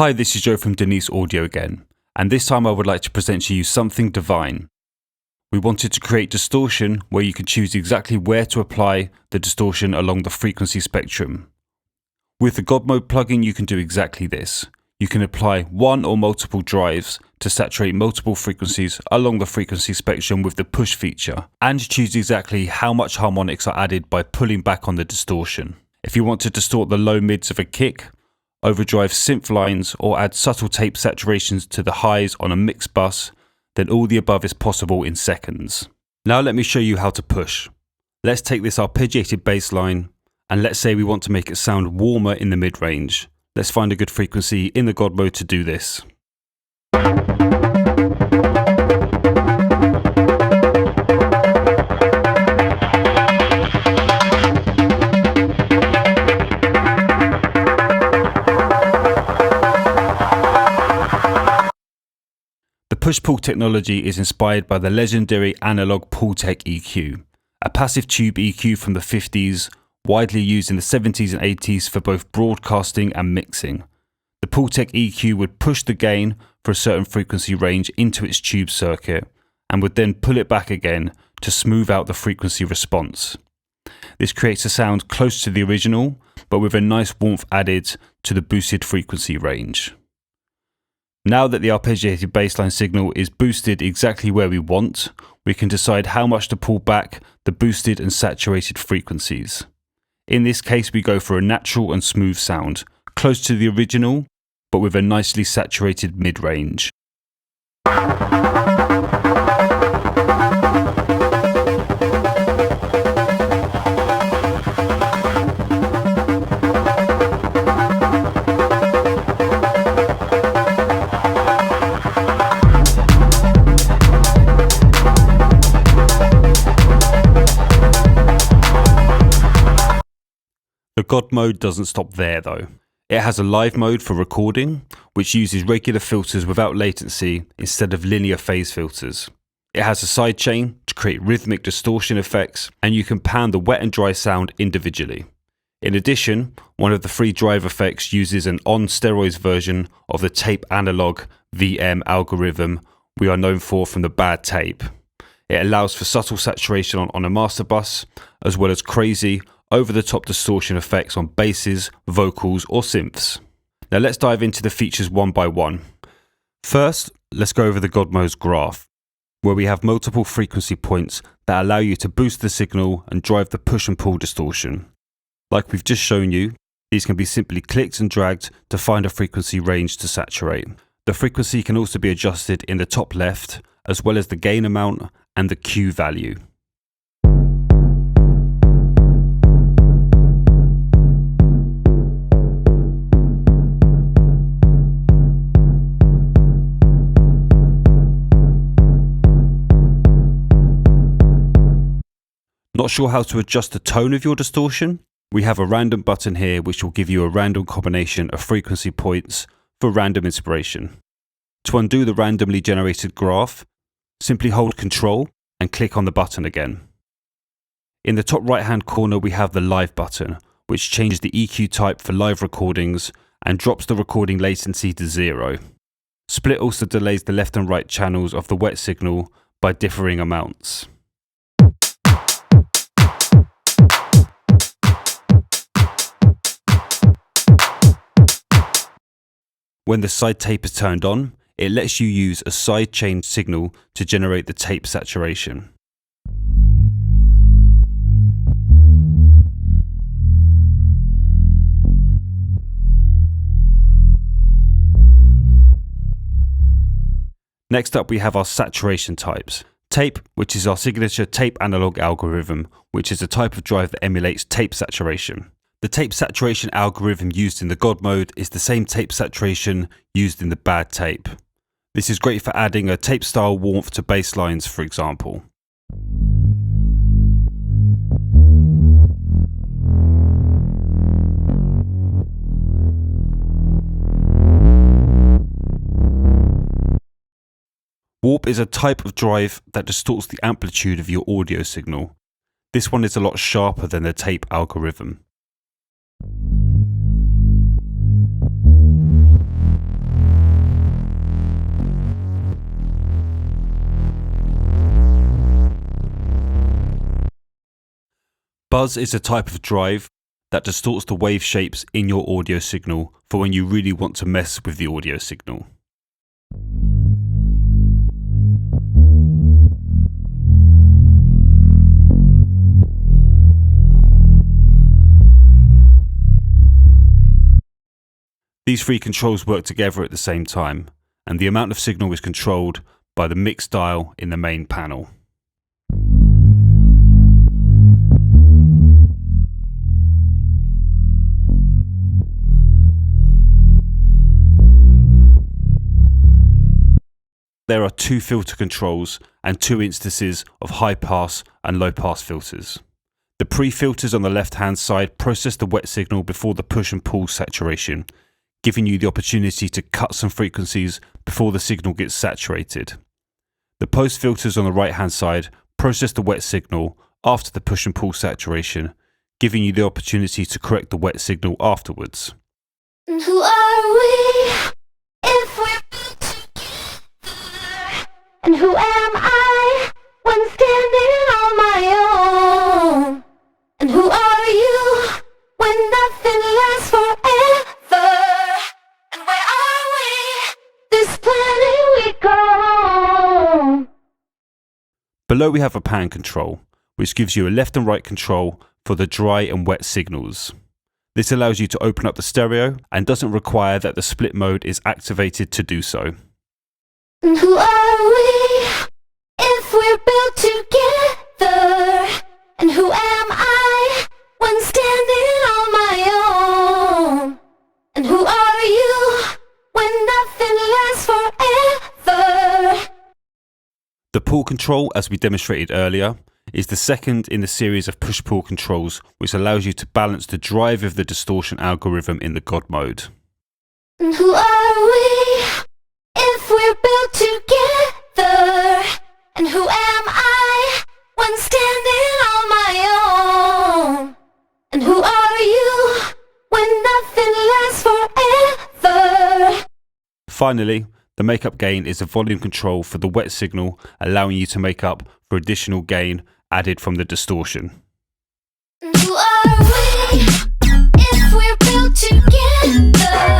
Hi, this is Joe from Denise Audio again, and this time I would like to present to you something divine. We wanted to create distortion where you can choose exactly where to apply the distortion along the frequency spectrum. With the God Mode plugin, you can do exactly this. You can apply one or multiple drives to saturate multiple frequencies along the frequency spectrum with the push feature, and choose exactly how much harmonics are added by pulling back on the distortion. If you want to distort the low mids of a kick, overdrive synth lines, or add subtle tape saturations to the highs on a mix bus, then all the above is possible in seconds. Now let me show you how to push. Let's take this arpeggiated bass line, and let's say we want to make it sound warmer in the mid-range. Let's find a good frequency in the God Mode to do this. The push-pull technology is inspired by the legendary analog Pultec EQ, a passive tube EQ from the 50s, widely used in the 70s and 80s for both broadcasting and mixing. The Pultec EQ would push the gain for a certain frequency range into its tube circuit, and would then pull it back again to smooth out the frequency response. This creates a sound close to the original, but with a nice warmth added to the boosted frequency range. Now that the arpeggiated bassline signal is boosted exactly where we want, we can decide how much to pull back the boosted and saturated frequencies. In this case, we go for a natural and smooth sound, close to the original, but with a nicely saturated mid-range. The God Mode doesn't stop there though. It has a live mode for recording, which uses regular filters without latency instead of linear phase filters. It has a sidechain to create rhythmic distortion effects, and you can pan the wet and dry sound individually. In addition, one of the free drive effects uses an on steroids version of the tape analog VM algorithm we are known for from the bad tape. It allows for subtle saturation on a master bus, as well as crazy, over-the-top distortion effects on basses, vocals, or synths. Now let's dive into the features one by one. First, let's go over the God Mode's graph, where we have multiple frequency points that allow you to boost the signal and drive the push and pull distortion. Like we've just shown you, these can be simply clicked and dragged to find a frequency range to saturate. The frequency can also be adjusted in the top left, as well as the gain amount and the Q value. Not sure how to adjust the tone of your distortion? We have a random button here which will give you a random combination of frequency points for random inspiration. To undo the randomly generated graph, simply hold Ctrl and click on the button again. In the top right hand corner we have the live button, which changes the EQ type for live recordings and drops the recording latency to 0. Split also delays the left and right channels of the wet signal by differing amounts. When the side tape is turned on, it lets you use a sidechain signal to generate the tape saturation. Next up we have our saturation types. Tape, which is our signature tape analog algorithm, which is a type of drive that emulates tape saturation. The tape saturation algorithm used in the God Mode is the same tape saturation used in the bad tape. This is great for adding a tape style warmth to bass lines, for example. Warp is a type of drive that distorts the amplitude of your audio signal. This one is a lot sharper than the tape algorithm. Buzz is a type of drive that distorts the wave shapes in your audio signal for when you really want to mess with the audio signal. These three controls work together at the same time, and the amount of signal is controlled by the mix dial in the main panel. There are two filter controls and two instances of high pass and low pass filters. The pre-filters on the left hand side process the wet signal before the push and pull saturation, giving you the opportunity to cut some frequencies before the signal gets saturated. The post filters on the right hand side process the wet signal after the push and pull saturation, giving you the opportunity to correct the wet signal afterwards. And who are we if we're built together? And who am I when standing on my own? And who are you when nothing lasts forever? And where are we? This planet we go. Below we have a pan control, which gives you a left and right control for the dry and wet signals. This allows you to open up the stereo and doesn't require that the split mode is activated to do so. And who are we if we're built together? And who am I when standing on my own? And who are you when nothing lasts forever? The pull control, as we demonstrated earlier, is the second in the series of push-pull controls, which allows you to balance the drive of the distortion algorithm in the God mode. And who are we if we're built together? And who am I when standing on my own? And who are you when nothing lasts forever? Finally, the makeup gain is a volume control for the wet signal, allowing you to make up for additional gain added from the distortion. And who are we if we're built together?